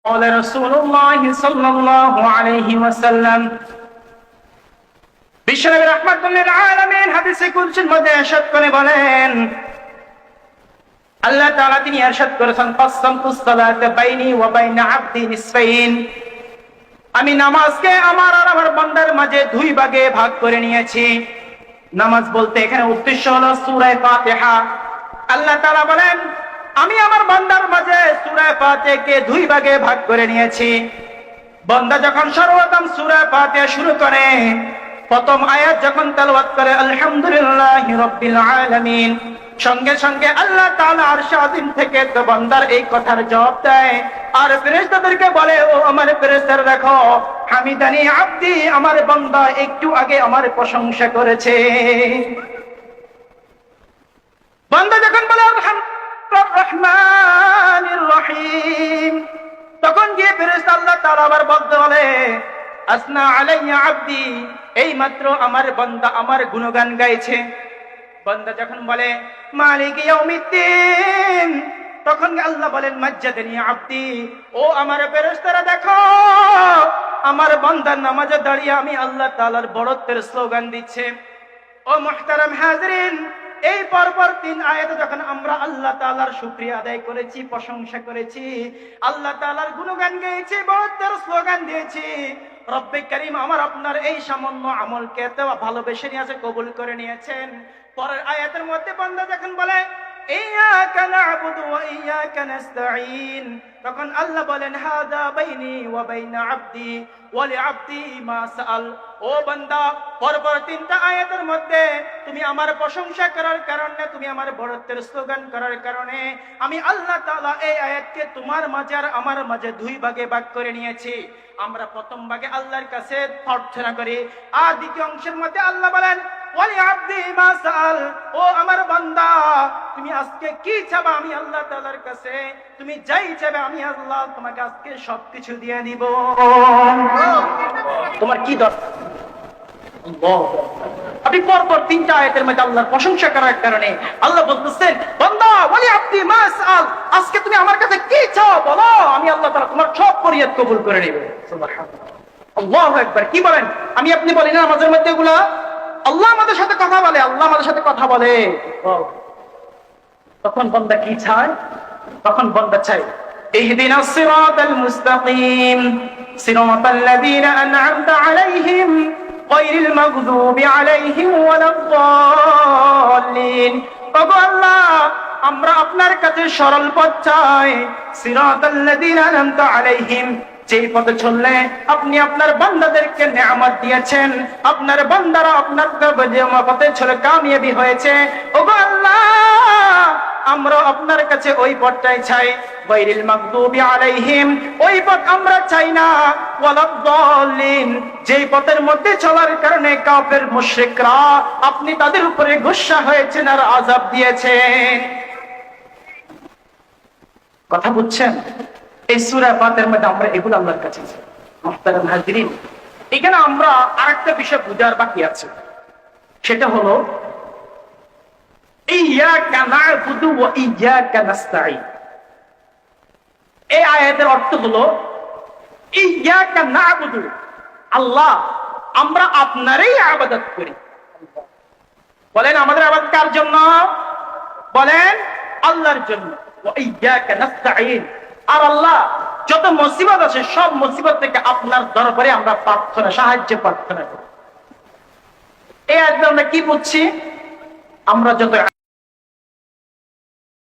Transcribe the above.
قال رسول الله صلى الله عليه وسلم বিশ্বনবী রাহমাতুল লিল আলামিন হাদিসে কুদসির মধ্যে ইরশাদ করে বলেন, আল্লাহ তাআলা তিনি ইরশাদ করেছেন, কাসসামতুস সালাতা বাইনি ওয়া বাইনা আবদি নিসফাইন, আমি নামাজকে আমার আর আমার বান্দার মাঝে দুই ভাগে ভাগ করে নিয়েছি। নামাজ বলতে এখানে উদ্দেশ্য হলো সূরা ফাতিহা। আল্লাহ তাআলা বলেন, আমি আমার বান্দার মাঝে সূরা ফাতিহাকে দুই ভাগে ভাগ করে নিয়েছি। বান্দা যখন সর্বপ্রথম সূরা ফাতিহা শুরু করে, প্রথম আয়াত যখন তেলাওয়াত করে আলহামদুলিল্লাহি রাব্বিল আলামিন, সঙ্গে সঙ্গে আল্লাহ তাআলা আরশ আযীম থেকে তো বান্দার এই কথার জবাব দেয় আর ফেরেশতাদেরকে বলে, ও আমার ফেরেশতারা দেখো, হামিদানি আব্দি, আমার বান্দা একটু আগে আমার প্রশংসা করেছে। বান্দা যখন বলে আলহামদুলিল্লাহির রহমানির রহিম, তখন গিয়ে ফেরেশতা আল্লাহ তাআলা আবার বলতে বলে, আসনা আলাইয়া আব্দি, এই মাত্র আমার বান্দা আমার গুণগান গাইছে। বান্দা যখন বলে মালিক ইয়াউমিদ্দিন, তখন আল্লাহ বলেন মাজ্জাদানি আব্দি, ও আমার ফেরেশতারা দেখো, আমার বান্দা নামাজে দাঁড়িয়ে আমি আল্লাহ তাআলার বড়ত্বের স্লোগান দিচ্ছে। ও মুহতারাম হাজিরিন, এই পরপর তিন আয়াতে যখন আমরা আল্লাহ তাআলার শুকরিয়া আদায় করেছি, প্রশংসা করেছি, আল্লাহ তাআলার গুণগান গেয়েছি, বড়ত্বের স্লোগান দিয়েছি, রব্বে কারীম আমার আপনার এই সামান্য আমলকে এত ভালোবেসে নিয়েছে, কবুল করে নিয়েছেন। পরের আয়াতের মধ্যে বান্দা যখন বলে ইয়্যাকা না'বুদু ওয়া ইয়্যাকা নাস্তাঈন, তখন আল্লাহ বলেন হাযা বাইনি ওয়া বাইনা আবদি ওয়া লিআবদি মা সাআল। ও বান্দা, পরপর তিনটা আয়াতের মধ্যে তুমি আমার প্রশংসা করার কারণে, তুমি আমার বড়ত্বের স্লোগান করার কারণে আমি আল্লাহ তাআলা এই আয়াতকে তোমার মাঝে আর আমার মাঝে দুই ভাগে ভাগ করে নিয়েছি। আমরা প্রথম ভাগে আল্লাহর কাছে প্রার্থনা করি, আর দ্বিতীয় অংশের মধ্যে আল্লাহ বলেন ওয়ালি আব্দি মা সাআল, ও আমার বান্দা তুমি আজকে কি চাবা আমি আল্লাহ তাআলার কাছে, তুমি যাই চাবে আমি আল্লাহ তোমাকে আজকে সবকিছু দিয়ে দিব। তোমার কি দরকার? আপনি পরপর তিনটা আয়াতের মধ্যে আল্লাহর প্রশংসা করার কারণে আল্লাহ বলতেছেন, বান্দা ওয়ালি আব্দি মা সাআল, আজকে তুমি আমার কাছে কি চাও বলো, আমি আল্লাহ তাআলা তোমার সব ফরিয়াদ কবুল করে নেব। সুবহানাল্লাহ, আল্লাহু আকবার। কি বলেন? আমি আপনি বলি না নামাজের মধ্যে এগুলা? আল্লাহ আমাদের সাথে কথা বলে, আল্লাহ আমাদের সাথে কথা বলে। তখন বান্দা কি চায়? তখন বান্দা চায় ইহদিনাস সিরাতাল মুস্তাকিম সিরাতাল লাযীনা আন'আমতা আলাইহিম গায়রিল মাগযুবি আলাইহিম ওয়ালাদ-দাল্লিন। ওগো আল্লাহ, আমরা আপনার কাছে সরল পথ চাই। সিরাতাল লাযীনা আন'আমতা আলাইহিম, যেই পথে চললে আপনি আপনার বান্দাদেরকে নিয়ামত দিয়েছেন, আপনার বান্দারা আপনার পথে চলে কামিয়াবি হয়েছে। ওগো আল্লাহ, আমরা আপনার কাছে ওই পথটাই চাই। গায়রিল মাগদুবি আলাইহিম, ওই পথ আমরা চাই না। ওয়ালাদ-দাল্লিন, যেই পথের মধ্যে চলার কারণে কাফের মুশরিকরা আপনি তাদের উপরে গুসা হয়েছেন আর আযাব দিয়েছেন। কথা বুঝছেন? এই সূরা ফাতিহার মধ্যে আমরা এগুলো আল্লাহর কাছে চাই। মুহতারাম হাজিরিন, এখানে আমরা আরেকটা বিষয় বুঝার বাকি আছে, সেটা হলো ইয়্যাকা না'বুদু ওয়া ইয়্যাকা নাস্তাঈন। এই আয়াতের অর্থ হলো ইয়্যাকা না'বুদু, আল্লাহ আমরা আপনারই ইবাদত করি। বলেন আমাদের ইবাদত কার জন্য? বলেন আল্লাহর জন্য। ওয়া ইয়্যাকা নাস্তাঈন, আর আল্লাহ যত মুসিবত আছে সব মুসিবত থেকে আপনার দরবারে আমরা প্রার্থনা, সাহায্য প্রার্থনা করি। এই আয়াতে আমরা কি বুঝছি? আমরা যত